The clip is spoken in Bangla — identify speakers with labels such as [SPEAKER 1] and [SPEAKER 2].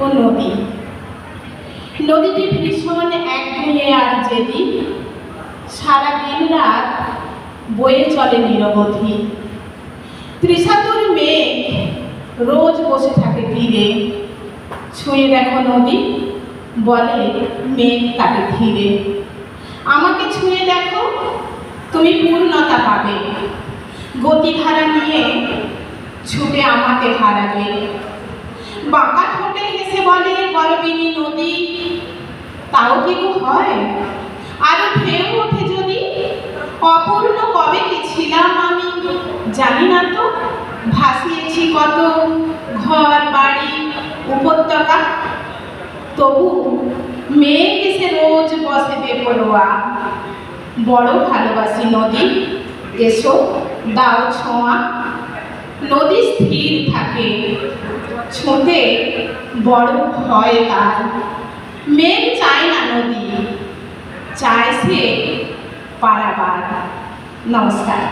[SPEAKER 1] ও নদী। নদীটি ভীষণ একগুঁয়ে আর জেদি, সারা দিন রাত বয়ে চলে নিরবধি। তৃষাতুর মেঘ রোজ বসে থাকে তীরে, ছুঁয়ে দেখো নদী, বলে মেঘ তাকে ধীরে। আমাকে ছুঁয়ে দেখো, তুমি পূর্ণতা পাবে, গতিধারা নিয়ে ছুটে আমাকে হারাবে। বাঁকা ঠোঁটে হেসে বলে গরবিনী নদী, তাও কি গো হয়, আরো ঢেউ ওঠে যদি। অপূর্ণ কবে কি ছিলাম আমি জানি না তো, ভাসিয়েছি কত ঘর বাড়ি উপত্যকা। তবু মেঘ এসে রোজ বসে বেপরোয়া। বড় ভালোবাসি নদী, এসো দাও ছোঁয়া। নদী স্থির থাকে, ছোঁতে বড় ভয় তার। মেঘ চায় না নদী, চায় সে পারাবার। নমস্কার।